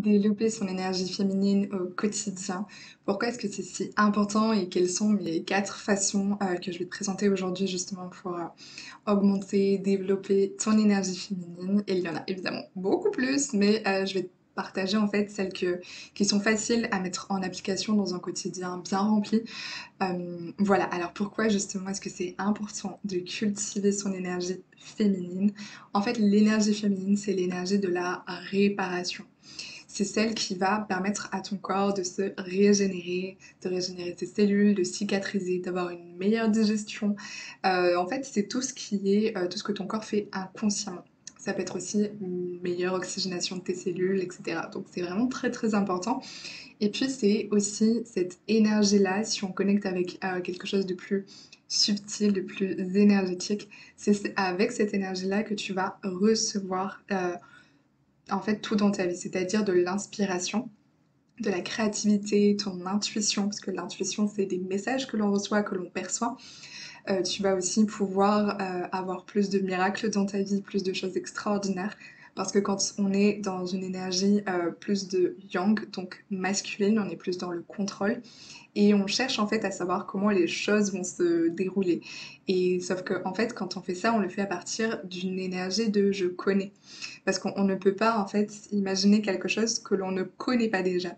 Développer son énergie féminine au quotidien. Pourquoi est-ce que c'est si important et quelles sont mes 4 façons, que je vais te présenter aujourd'hui justement pour, augmenter, développer ton énergie féminine? Et il y en a évidemment beaucoup plus, mais, je vais te partager en fait celles qui sont faciles à mettre en application dans un quotidien bien rempli. Voilà, alors pourquoi justement est-ce que c'est important de cultiver son énergie féminine? En fait, l'énergie féminine, c'est l'énergie de la réparation. C'est celle qui va permettre à ton corps de régénérer tes cellules, de cicatriser, d'avoir une meilleure digestion. En fait, c'est tout ce qui est, tout ce que ton corps fait inconsciemment. Ça peut être aussi une meilleure oxygénation de tes cellules, etc. Donc c'est vraiment très très important. Et puis c'est aussi cette énergie-là, si on connecte avec quelque chose de plus subtil, de plus énergétique, c'est avec cette énergie-là que tu vas recevoir en fait tout dans ta vie, c'est-à-dire de l'inspiration, de la créativité, ton intuition, parce que l'intuition c'est des messages que l'on reçoit, que l'on perçoit. Tu vas aussi pouvoir avoir plus de miracles dans ta vie, plus de choses extraordinaires. Parce que quand on est dans une énergie plus de yang, donc masculine, on est plus dans le contrôle, et on cherche en fait à savoir comment les choses vont se dérouler. Et sauf que en fait, quand on fait ça, on le fait à partir d'une énergie de je connais. Parce qu'on ne peut pas en fait imaginer quelque chose que l'on ne connaît pas déjà.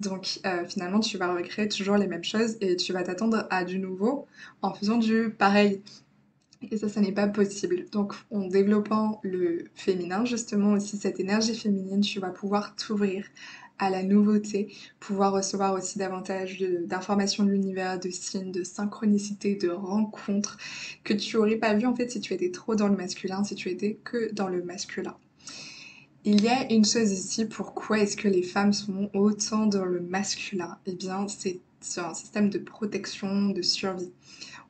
Donc finalement, tu vas recréer toujours les mêmes choses et tu vas t'attendre à du nouveau en faisant du pareil. Et ça n'est pas possible. Donc en développant le féminin, justement aussi cette énergie féminine, tu vas pouvoir t'ouvrir à la nouveauté, pouvoir recevoir aussi davantage d'informations de l'univers, de signes, de synchronicité, de rencontres que tu aurais pas vu en fait si tu étais trop dans le masculin, si tu étais que dans le masculin. Il y a une chose ici, pourquoi est-ce que les femmes sont autant dans le masculin? Eh bien, c'est un système de protection, de survie.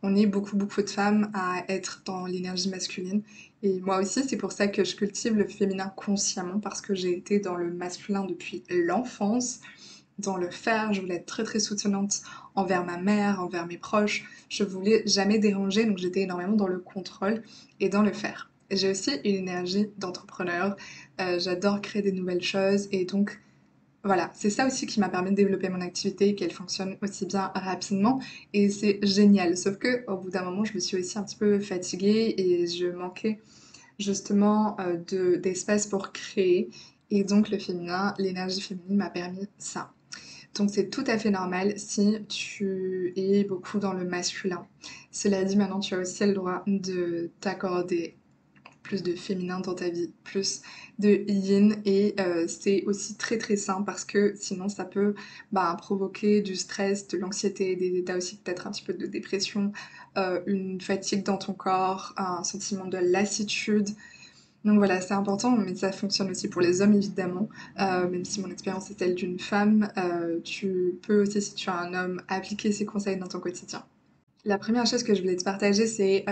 On est beaucoup, beaucoup de femmes à être dans l'énergie masculine. Et moi aussi, c'est pour ça que je cultive le féminin consciemment, parce que j'ai été dans le masculin depuis l'enfance, dans le faire. Je voulais être très, très soutenante envers ma mère, envers mes proches. Je voulais jamais déranger, donc j'étais énormément dans le contrôle et dans le faire. J'ai aussi une énergie d'entrepreneur. J'adore créer des nouvelles choses et donc voilà, c'est ça aussi qui m'a permis de développer mon activité et qu'elle fonctionne aussi bien rapidement et c'est génial. Sauf que au bout d'un moment, je me suis aussi un petit peu fatiguée et je manquais justement d'espace pour créer. Et donc le féminin, l'énergie féminine m'a permis ça. Donc c'est tout à fait normal si tu es beaucoup dans le masculin. Cela dit, maintenant tu as aussi le droit de t'accorder plus de féminin dans ta vie, plus de yin et c'est aussi très très sain parce que sinon ça peut provoquer du stress, de l'anxiété, des états aussi peut-être un petit peu de dépression, une fatigue dans ton corps, un sentiment de lassitude. Donc voilà, c'est important, mais ça fonctionne aussi pour les hommes évidemment, même si mon expérience est celle d'une femme, tu peux aussi si tu as un homme appliquer ces conseils dans ton quotidien. La première chose que je voulais te partager, c'est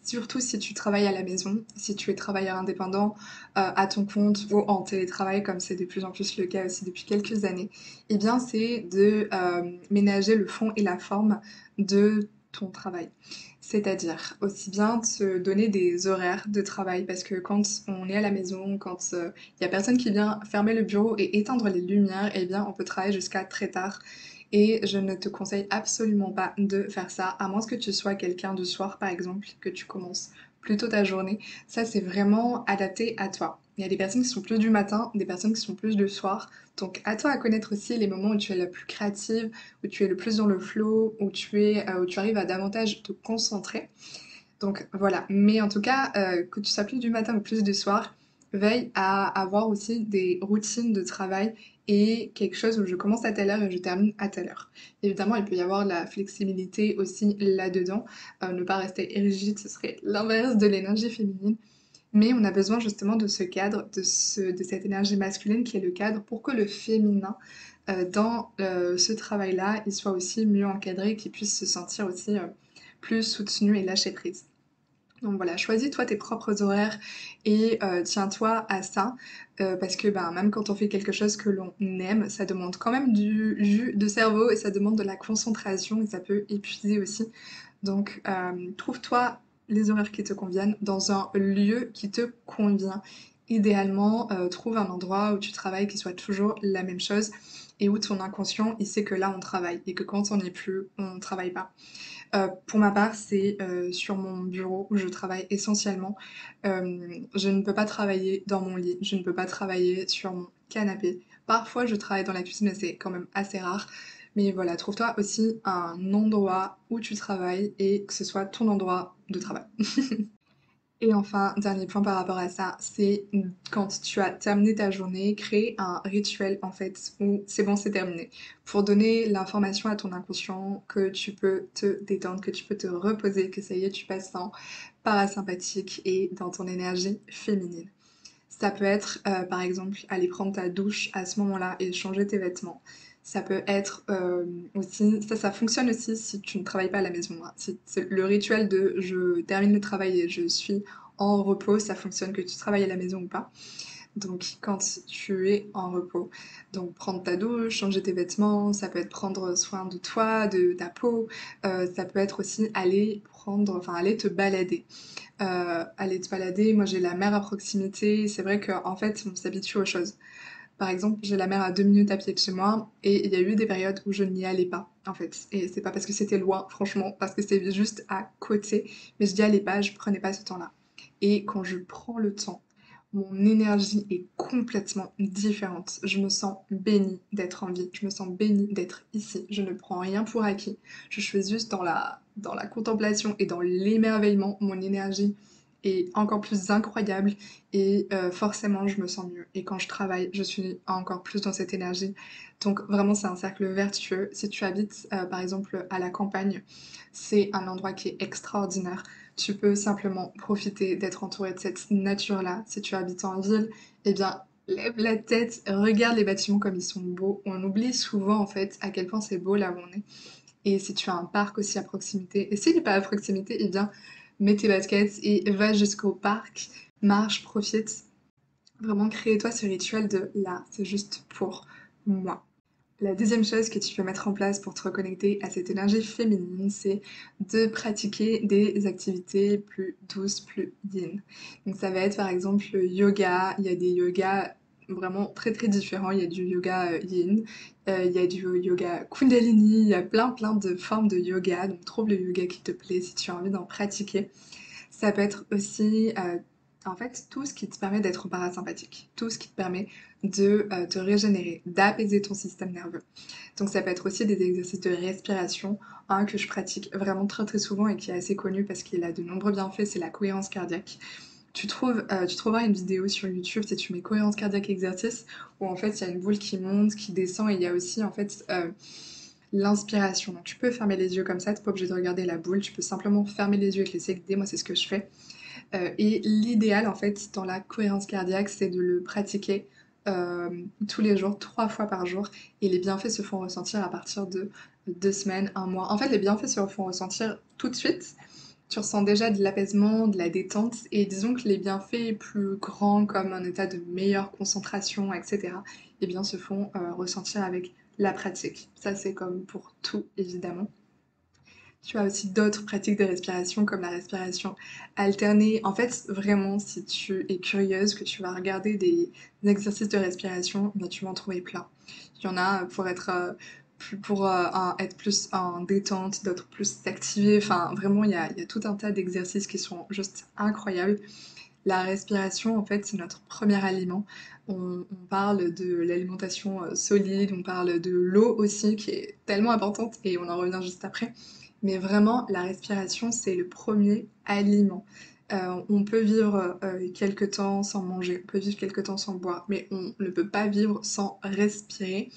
surtout si tu travailles à la maison, si tu es travailleur indépendant à ton compte ou en télétravail, comme c'est de plus en plus le cas aussi depuis quelques années, eh bien c'est de ménager le fond et la forme de ton travail. C'est-à-dire aussi bien te donner des horaires de travail, parce que quand on est à la maison, quand il y a personne qui vient fermer le bureau et éteindre les lumières, eh bien on peut travailler jusqu'à très tard. Et je ne te conseille absolument pas de faire ça, à moins que tu sois quelqu'un de soir par exemple, que tu commences plus tôt ta journée. Ça, c'est vraiment adapté à toi. Il y a des personnes qui sont plus du matin, des personnes qui sont plus du soir. Donc à toi à connaître aussi les moments où tu es la plus créative, où tu es le plus dans le flow, où tu arrives à davantage te concentrer. Donc voilà, mais en tout cas, que tu sois plus du matin ou plus du soir, veille à avoir aussi des routines de travail et quelque chose où je commence à telle heure et je termine à telle heure. Évidemment, il peut y avoir la flexibilité aussi là-dedans, ne pas rester rigide, ce serait l'inverse de l'énergie féminine. Mais on a besoin justement de ce cadre, de cette énergie masculine qui est le cadre pour que le féminin, dans ce travail-là, il soit aussi mieux encadré, qu'il puisse se sentir aussi plus soutenu et lâcher prise. Donc voilà, choisis-toi tes propres horaires et tiens-toi à ça, parce que même quand on fait quelque chose que l'on aime, ça demande quand même du jus de cerveau et ça demande de la concentration et ça peut épuiser aussi. Donc trouve-toi les horaires qui te conviennent dans un lieu qui te convient Idéalement, trouve un endroit où tu travailles qui soit toujours la même chose et où ton inconscient, il sait que là, on travaille et que quand on n'y est plus, on ne travaille pas. Pour ma part, c'est, sur mon bureau où je travaille essentiellement. Je ne peux pas travailler dans mon lit, je ne peux pas travailler sur mon canapé. Parfois, je travaille dans la cuisine, mais c'est quand même assez rare. Mais voilà, trouve-toi aussi un endroit où tu travailles et que ce soit ton endroit de travail. Et enfin, dernier point par rapport à ça, c'est quand tu as terminé ta journée, créer un rituel en fait où c'est bon, c'est terminé. Pour donner l'information à ton inconscient que tu peux te détendre, que tu peux te reposer, que ça y est, tu passes en parasympathique et dans ton énergie féminine. Ça peut être, par exemple, aller prendre ta douche à ce moment-là et changer tes vêtements. Ça peut être aussi, ça fonctionne aussi si tu ne travailles pas à la maison, hein. C'est le rituel de je termine le travail et je suis en repos, ça fonctionne que tu travailles à la maison ou pas. Donc quand tu es en repos, donc prendre ta douche, changer tes vêtements, ça peut être prendre soin de toi, de ta peau, ça peut être aussi aller te balader. Aller te balader, moi j'ai la mer à proximité, c'est vrai qu'en fait on s'habitue aux choses. Par exemple, j'ai la mer à 2 minutes à pied de chez moi et il y a eu des périodes où je n'y allais pas en fait. Et c'est pas parce que c'était loin, franchement, parce que c'était juste à côté, mais je n'y allais pas, je prenais pas ce temps-là. Et quand je prends le temps, mon énergie est complètement différente. Je me sens bénie d'être en vie, je me sens bénie d'être ici. Je ne prends rien pour acquis. Je suis juste dans la contemplation et dans l'émerveillement. Mon énergie est encore plus incroyable et forcément je me sens mieux. Et quand je travaille, je suis encore plus dans cette énergie. Donc vraiment c'est un cercle vertueux. Si tu habites par exemple à la campagne, c'est un endroit qui est extraordinaire. Tu peux simplement profiter d'être entouré de cette nature-là. Si tu habites en ville, eh bien, lève la tête, regarde les bâtiments comme ils sont beaux. On oublie souvent, en fait, à quel point c'est beau là où on est. Et si tu as un parc aussi à proximité, et s'il n'est pas à proximité, eh bien, mets tes baskets et va jusqu'au parc, marche, profite. Vraiment, crée-toi ce rituel de là, c'est juste pour moi. La deuxième chose que tu peux mettre en place pour te reconnecter à cette énergie féminine, c'est de pratiquer des activités plus douces, plus yin. Donc ça va être par exemple le yoga, il y a des yogas vraiment très très différents, il y a du yoga yin, il y a du yoga kundalini, il y a plein de formes de yoga, donc trouve le yoga qui te plaît si tu as envie d'en pratiquer. Ça peut être aussi, en fait, tout ce qui te permet d'être parasympathique, tout ce qui te permet de te régénérer, d'apaiser ton système nerveux. Donc ça peut être aussi des exercices de respiration, un que je pratique vraiment très très souvent et qui est assez connu parce qu'il a de nombreux bienfaits, c'est la cohérence cardiaque. Tu trouveras une vidéo sur YouTube si tu mets cohérence cardiaque exercice où en fait il y a une boule qui monte, qui descend et il y a aussi en fait l'inspiration. Donc tu peux fermer les yeux comme ça, t'es pas obligé de regarder la boule, tu peux simplement fermer les yeux et te laisser guider, moi c'est ce que je fais. Et l'idéal, en fait, dans la cohérence cardiaque, c'est de le pratiquer euh, tous les jours, 3 fois par jour. Et les bienfaits se font ressentir à partir de 2 semaines, un mois. En fait, les bienfaits se font ressentir tout de suite. Tu ressens déjà de l'apaisement, de la détente. Et disons que les bienfaits plus grands, comme un état de meilleure concentration, etc., eh bien, se font ressentir avec la pratique. Ça, c'est comme pour tout, évidemment. Tu as aussi d'autres pratiques de respiration comme la respiration alternée. En fait, vraiment, si tu es curieuse, que tu vas regarder des exercices de respiration, ben, tu vas en trouver plein. Il y en a être plus en détente, d'autres plus s'activer. Enfin, vraiment, il y a tout un tas d'exercices qui sont juste incroyables. La respiration, en fait, c'est notre premier aliment. On parle de l'alimentation solide, on parle de l'eau aussi, qui est tellement importante, et on en revient juste après. Mais vraiment, la respiration, c'est le premier aliment. On peut vivre quelque temps sans manger, on peut vivre quelque temps sans boire, mais on ne peut pas vivre sans respirer.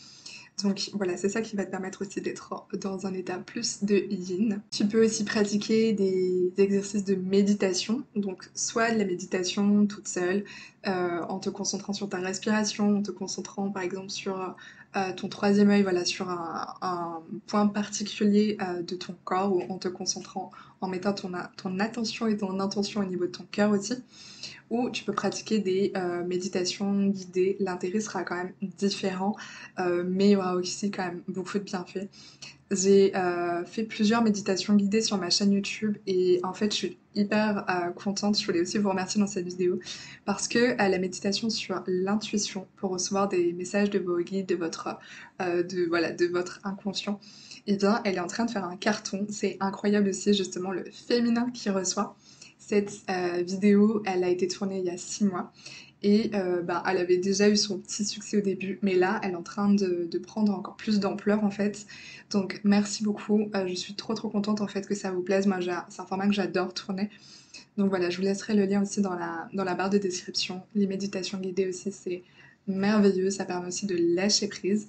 Donc voilà, c'est ça qui va te permettre aussi d'être dans un état plus de yin. Tu peux aussi pratiquer des exercices de méditation, donc soit de la méditation toute seule, en te concentrant sur ta respiration, en te concentrant par exemple sur ton troisième œil, voilà, sur un point particulier de ton corps, ou en te concentrant, en mettant ton attention et ton intention au niveau de ton cœur aussi, ou tu peux pratiquer des méditations guidées. L'intérêt sera quand même différent, mais il y aura aussi quand même beaucoup de bienfaits. J'ai fait plusieurs méditations guidées sur ma chaîne YouTube et en fait je suis hyper contente. Je voulais aussi vous remercier dans cette vidéo parce que la méditation sur l'intuition pour recevoir des messages de vos guides, de votre inconscient, eh bien elle est en train de faire un carton. C'est incroyable aussi justement le féminin qui reçoit. Cette vidéo, elle a été tournée il y a 6 mois et elle avait déjà eu son petit succès au début, mais là, elle est en train de prendre encore plus d'ampleur en fait. Donc merci beaucoup, je suis trop contente en fait que ça vous plaise. Moi, c'est un format que j'adore tourner. Donc voilà, je vous laisserai le lien aussi dans la barre de description. Les méditations guidées aussi, c'est merveilleux. Ça permet aussi de lâcher prise.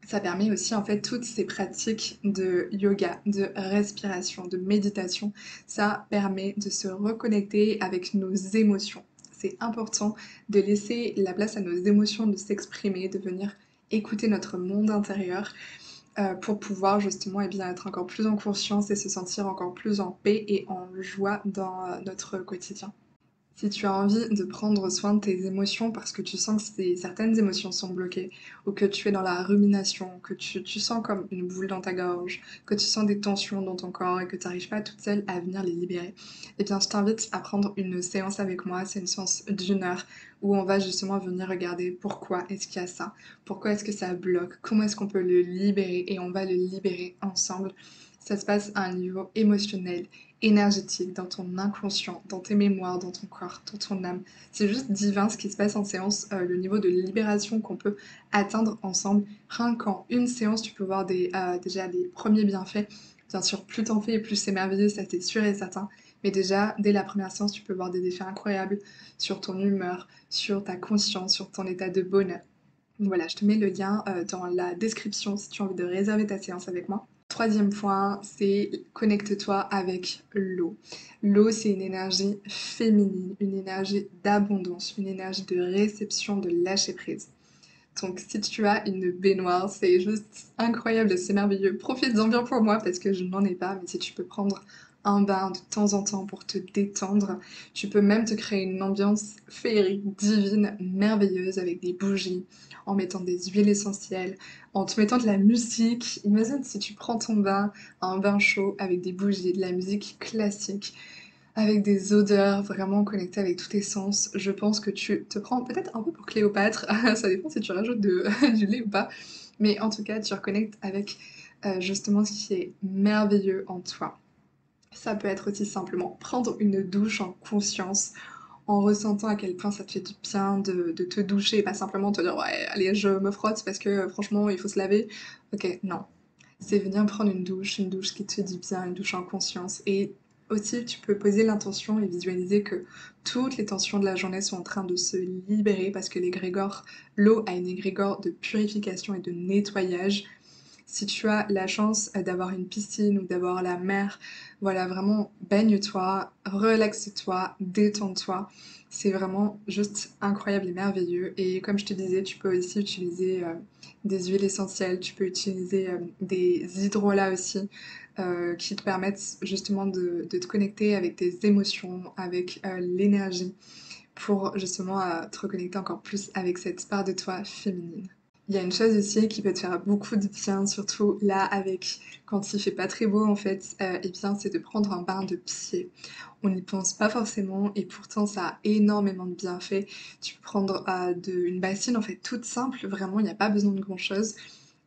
Ça permet aussi en fait toutes ces pratiques de yoga, de respiration, de méditation. Ça permet de se reconnecter avec nos émotions. C'est important de laisser la place à nos émotions de s'exprimer, de venir écouter notre monde intérieur pour pouvoir justement être encore plus en conscience et se sentir encore plus en paix et en joie dans notre quotidien. Si tu as envie de prendre soin de tes émotions parce que tu sens que certaines émotions sont bloquées, ou que tu es dans la rumination, que tu sens comme une boule dans ta gorge, que tu sens des tensions dans ton corps et que tu n'arrives pas toute seule à venir les libérer, eh bien je t'invite à prendre une séance avec moi. C'est une séance d'une heure où on va justement venir regarder pourquoi est-ce qu'il y a ça, pourquoi est-ce que ça bloque, comment est-ce qu'on peut le libérer et on va le libérer ensemble. Ça se passe à un niveau émotionnel, énergétique, dans ton inconscient, dans tes mémoires, dans ton corps, dans ton âme. C'est juste divin ce qui se passe en séance, le niveau de libération qu'on peut atteindre ensemble. Rien qu'en une séance, tu peux voir déjà des premiers bienfaits. Bien sûr, plus t'en fais et plus c'est merveilleux, ça c'est sûr et certain. Mais déjà, dès la première séance, tu peux voir des effets incroyables sur ton humeur, sur ta conscience, sur ton état de bonheur. Donc voilà, je te mets le lien dans la description si tu as envie de réserver ta séance avec moi. Troisième point, c'est connecte-toi avec l'eau. L'eau, c'est une énergie féminine, une énergie d'abondance, une énergie de réception, de lâcher prise. Donc si tu as une baignoire, c'est juste incroyable, c'est merveilleux. Profites-en bien pour moi parce que je n'en ai pas, mais si tu peux prendre un bain de temps en temps pour te détendre, tu peux même te créer une ambiance féerique, divine, merveilleuse avec des bougies, en mettant des huiles essentielles, en te mettant de la musique. Imagine si tu prends ton bain, un bain chaud avec des bougies, de la musique classique, avec des odeurs vraiment connectées avec tous tes sens. Je pense que tu te prends peut-être un peu pour Cléopâtre, ça dépend si tu rajoutes du lait ou pas, mais en tout cas tu reconnectes avec justement ce qui est merveilleux en toi. Ça peut être aussi simplement prendre une douche en conscience, en ressentant à quel point ça te fait du bien de te doucher et pas simplement te dire ouais allez je me frotte parce que franchement il faut se laver. Ok, non, c'est venir prendre une douche qui te fait du bien, une douche en conscience. Et aussi, tu peux poser l'intention et visualiser que toutes les tensions de la journée sont en train de se libérer parce que l'eau a une égrégore de purification et de nettoyage. Si tu as la chance d'avoir une piscine ou d'avoir la mer, voilà, vraiment baigne-toi, relaxe-toi, détends-toi. C'est vraiment juste incroyable et merveilleux. Et comme je te disais, tu peux aussi utiliser des huiles essentielles, tu peux utiliser des hydrolats aussi, qui te permettent justement de te connecter avec tes émotions, avec l'énergie, pour justement te reconnecter encore plus avec cette part de toi féminine. Il y a une chose aussi qui peut te faire beaucoup de bien, surtout là avec quand il fait pas très beau en fait, et bien c'est de prendre un bain de pied. On n'y pense pas forcément et pourtant ça a énormément de bienfaits. Tu peux prendre une bassine en fait toute simple, vraiment il n'y a pas besoin de grand chose.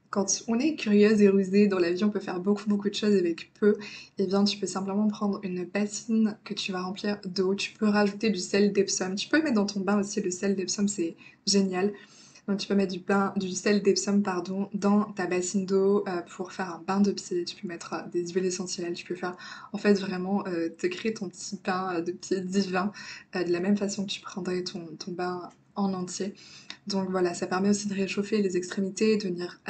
Quand on est curieuse et rusée dans la vie, on peut faire beaucoup de choses avec peu. Et bien, tu peux simplement prendre une bassine que tu vas remplir d'eau. Tu peux rajouter du sel d'Epsom. Tu peux mettre dans ton bain aussi le sel d'Epsom, c'est génial. Donc tu peux mettre du sel d'Epsom pardon, dans ta bassine d'eau pour faire un bain de pied. Tu peux mettre des huiles essentielles. Tu peux faire en fait vraiment te créer ton petit bain de pied divin de la même façon que tu prendrais ton bain en entier. Donc voilà, ça permet aussi de réchauffer les extrémités, de venir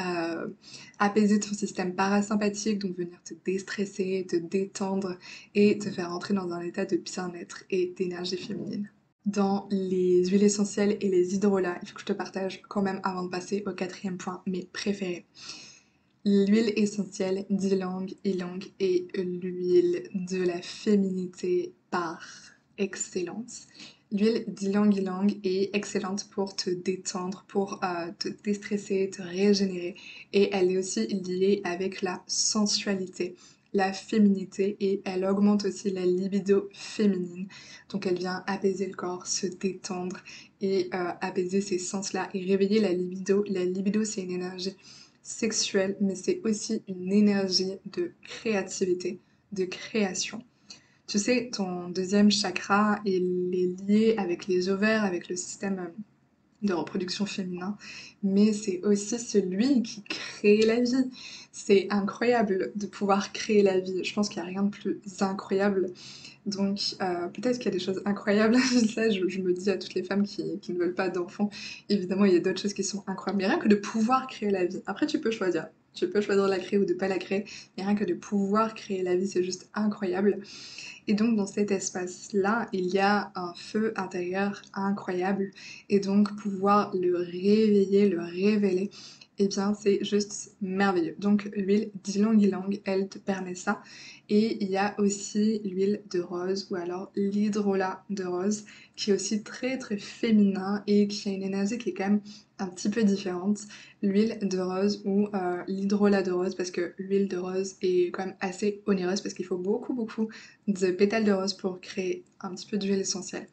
apaiser ton système parasympathique, donc venir te déstresser, te détendre et te faire entrer dans un état de bien-être et d'énergie féminine. Dans les huiles essentielles et les hydrolats, il faut que je te partage quand même avant de passer au quatrième point, mes préférés. L'huile essentielle d'ylang ylang est l'huile de la féminité par excellence. L'huile d'ylang-ylang est excellente pour te détendre, pour te déstresser, te régénérer. Et elle est aussi liée avec la sensualité, la féminité et elle augmente aussi la libido féminine. Donc elle vient apaiser le corps, se détendre et apaiser ces sens-là et réveiller la libido. La libido, c'est une énergie sexuelle, mais c'est aussi une énergie de créativité, de création. Tu sais, ton deuxième chakra, il est lié avec les ovaires, avec le système de reproduction féminin, mais c'est aussi celui qui crée la vie. C'est incroyable de pouvoir créer la vie. Je pense qu'il n'y a rien de plus incroyable. Donc, peut-être qu'il y a des choses incroyables. Ça, je me dis à toutes les femmes qui ne veulent pas d'enfants, évidemment, il y a d'autres choses qui sont incroyables. Mais rien que de pouvoir créer la vie. Après, tu peux choisir. Tu peux choisir de la créer ou de pas la créer. Mais rien que de pouvoir créer la vie, c'est juste incroyable. Et donc dans cet espace-là, il y a un feu intérieur incroyable. Et donc pouvoir le réveiller, le révéler, eh bien c'est juste merveilleux. Donc l'huile d'ylang-ylang, elle te permet ça. Et il y a aussi l'huile de rose ou alors l'hydrolat de rose qui est aussi très très féminin et qui a une énergie qui est quand même un petit peu différente. L'huile de rose ou l'hydrolat de rose parce que l'huile de rose est quand même assez onéreuse parce qu'il faut beaucoup de pétales de rose pour créer un petit peu d'huile essentielle.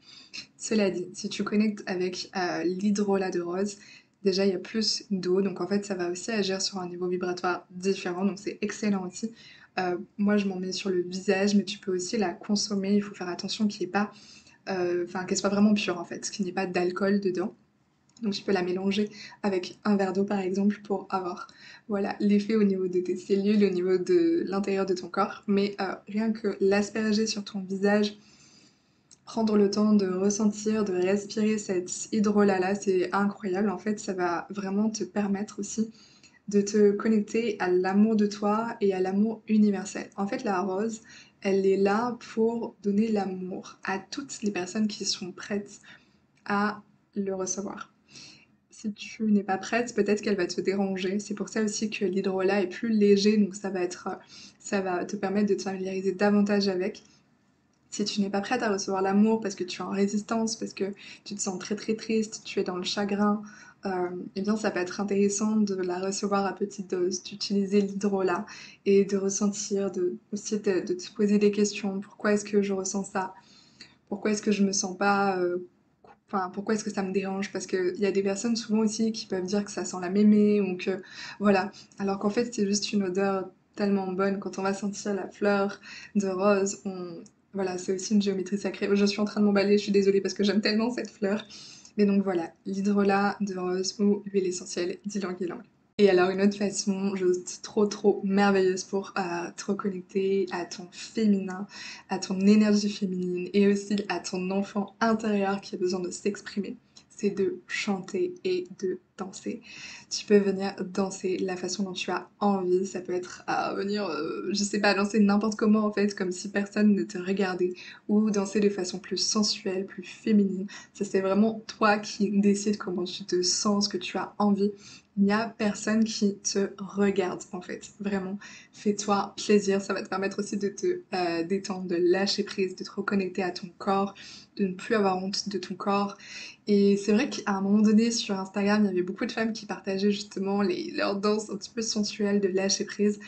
Cela dit, si tu connectes avec l'hydrolat de rose, déjà il y a plus d'eau, donc en fait ça va aussi agir sur un niveau vibratoire différent, donc c'est excellent aussi. Moi je m'en mets sur le visage, mais tu peux aussi la consommer, il faut faire attention qu'il n'y ait pas, qu'elle soit vraiment pure en fait, qu'il n'y ait pas d'alcool dedans. Donc tu peux la mélanger avec un verre d'eau par exemple pour avoir voilà l'effet au niveau de tes cellules, au niveau de l'intérieur de ton corps. Mais rien que l'asperger sur ton visage, prendre le temps de ressentir, de respirer cet hydrolat-là, c'est incroyable. En fait, ça va vraiment te permettre aussi de te connecter à l'amour de toi et à l'amour universel. En fait, la rose, elle est là pour donner l'amour à toutes les personnes qui sont prêtes à le recevoir. Si tu n'es pas prête, peut-être qu'elle va te déranger. C'est pour ça aussi que l'hydrolat est plus léger, donc ça va te permettre de te familiariser davantage avec. Si tu n'es pas prête à recevoir l'amour parce que tu es en résistance, parce que tu te sens très très triste, tu es dans le chagrin, eh bien ça peut être intéressant de la recevoir à petite dose, d'utiliser l'hydrolat et de ressentir, aussi de te poser des questions. Pourquoi est-ce que je ressens ça? Pourquoi est-ce que je me sens pas enfin, pourquoi est-ce que ça me dérange? Parce qu'il y a des personnes souvent aussi qui peuvent dire que ça sent la mémé ou que voilà, alors qu'en fait c'est juste une odeur tellement bonne. Quand on va sentir la fleur de rose, voilà, c'est aussi une géométrie sacrée. Je suis en train de m'emballer, je suis désolée parce que j'aime tellement cette fleur. Mais donc voilà, l'hydrolat de rose ou l'huile essentielle d'ylang-ylang. Et alors une autre façon juste trop merveilleuse pour te reconnecter à ton féminin, à ton énergie féminine et aussi à ton enfant intérieur qui a besoin de s'exprimer, c'est de chanter et de danser. Tu peux venir danser la façon dont tu as envie, ça peut être à venir, je sais pas, danser n'importe comment en fait, comme si personne ne te regardait, ou danser de façon plus sensuelle, plus féminine. Ça c'est vraiment toi qui décides comment tu te sens, ce que tu as envie. Il n'y a personne qui te regarde en fait. Vraiment, fais-toi plaisir. Ça va te permettre aussi de te détendre, de lâcher prise, de te reconnecter à ton corps, de ne plus avoir honte de ton corps. Et c'est vrai qu'à un moment donné sur Instagram, il y avait beaucoup de femmes qui partageaient justement leurs danses un petit peu sensuelles, de lâcher prise.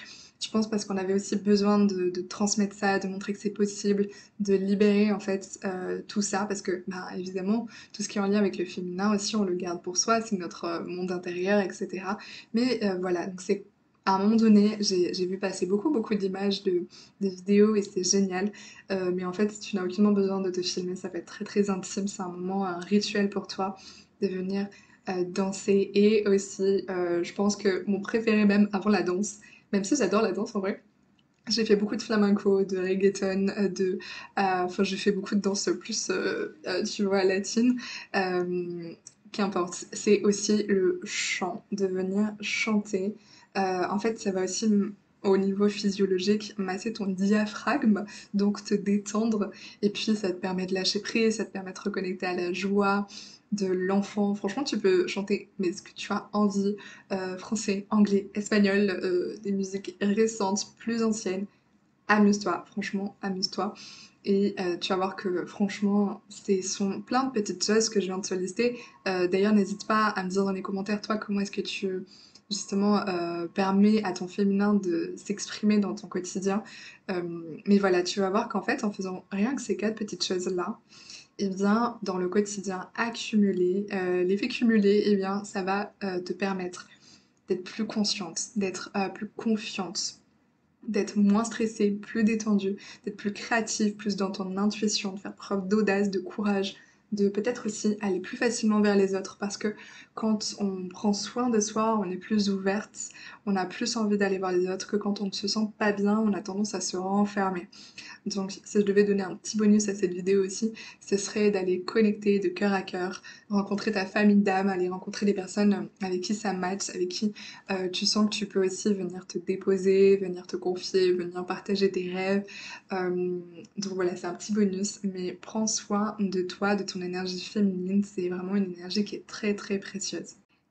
Je pense parce qu'on avait aussi besoin de transmettre ça, de montrer que c'est possible, de libérer en fait tout ça, parce que bah, évidemment tout ce qui est en lien avec le féminin aussi, on le garde pour soi, c'est notre monde intérieur, etc. Mais voilà, donc c'est à un moment donné, j'ai vu passer beaucoup d'images, de vidéos et c'est génial. Mais en fait, tu n'as aucunement besoin de te filmer, ça peut être très intime, c'est un moment, un rituel pour toi de venir danser. Et aussi, je pense que mon préféré même avant la danse, même si j'adore la danse en vrai, j'ai fait beaucoup de flamenco, de reggaeton, enfin j'ai fait beaucoup de danse plus, tu vois, latine. Euh, Qu'importe, c'est aussi le chant, de venir chanter. En fait, ça va aussi au niveau physiologique masser ton diaphragme, donc te détendre. Et puis ça te permet de lâcher prise, ça te permet de te reconnecter à la joie de l'enfant. Franchement, tu peux chanter mais ce que tu as envie, français, anglais, espagnol, des musiques récentes, plus anciennes. amuse-toi, franchement, amuse-toi. Et tu vas voir que franchement, ce sont plein de petites choses que je viens de te lister. D'ailleurs, n'hésite pas à me dire dans les commentaires, toi, comment est-ce que tu, justement, permets à ton féminin de s'exprimer dans ton quotidien. Mais voilà, tu vas voir qu'en fait, en faisant rien que ces quatre petites choses-là, eh bien, dans le quotidien accumulé, l'effet cumulé, eh bien, ça va te permettre d'être plus consciente, d'être plus confiante, d'être moins stressée, plus détendue, d'être plus créative, plus dans ton intuition, de faire preuve d'audace, de courage, de peut-être aussi aller plus facilement vers les autres parce que quand on prend soin de soi, on est plus ouverte, on a plus envie d'aller voir les autres que quand on ne se sent pas bien, on a tendance à se renfermer. Donc, si je devais donner un petit bonus à cette vidéo aussi, ce serait d'aller connecter de cœur à cœur, rencontrer ta famille d'âme, aller rencontrer des personnes avec qui ça match, avec qui tu sens que tu peux aussi venir te déposer, venir te confier, venir partager tes rêves. Donc voilà, c'est un petit bonus, mais prends soin de toi, de ton énergie féminine, c'est vraiment une énergie qui est très très précieuse.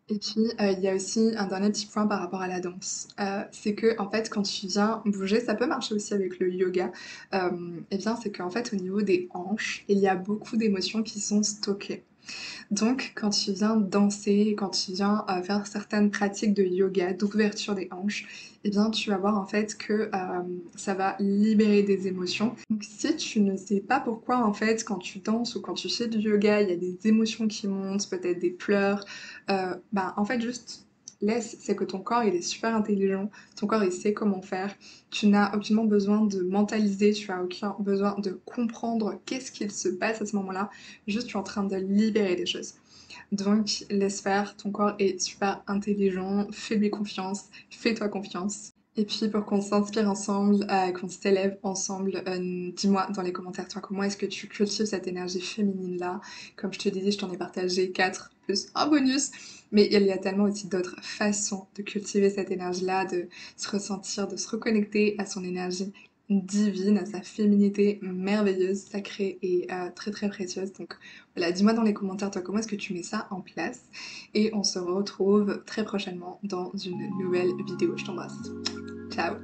Et puis, il y a aussi un dernier petit point par rapport à la danse. C'est que en fait, quand tu viens bouger, ça peut marcher aussi avec le yoga, et bien, c'est qu'en fait, au niveau des hanches, il y a beaucoup d'émotions qui sont stockées. Donc, quand tu viens danser, quand tu viens faire certaines pratiques de yoga, d'ouverture des hanches, eh bien, tu vas voir en fait que ça va libérer des émotions. Donc, si tu ne sais pas pourquoi, en fait, quand tu danses ou quand tu fais du yoga, il y a des émotions qui montent, peut-être des pleurs, bah, en fait, juste laisse, c'est que ton corps, il est super intelligent, ton corps, il sait comment faire. Tu n'as aucunement besoin de mentaliser, tu as aucun besoin de comprendre qu'est-ce qu'il se passe à ce moment-là. Juste, tu es en train de libérer des choses. Donc, laisse faire, ton corps est super intelligent, fais-lui confiance, fais-toi confiance. Et puis, pour qu'on s'inspire ensemble, qu'on s'élève ensemble, dis-moi dans les commentaires, toi, comment est-ce que tu cultives cette énergie féminine-là? Comme je te disais, je t'en ai partagé 4 plus un bonus, mais il y a tellement aussi d'autres façons de cultiver cette énergie-là, de se ressentir, de se reconnecter à son énergie divine, à sa féminité merveilleuse, sacrée et très très précieuse. Donc voilà, dis-moi dans les commentaires, toi, comment est-ce que tu mets ça en place? Et on se retrouve très prochainement dans une nouvelle vidéo. Je t'embrasse. Ciao!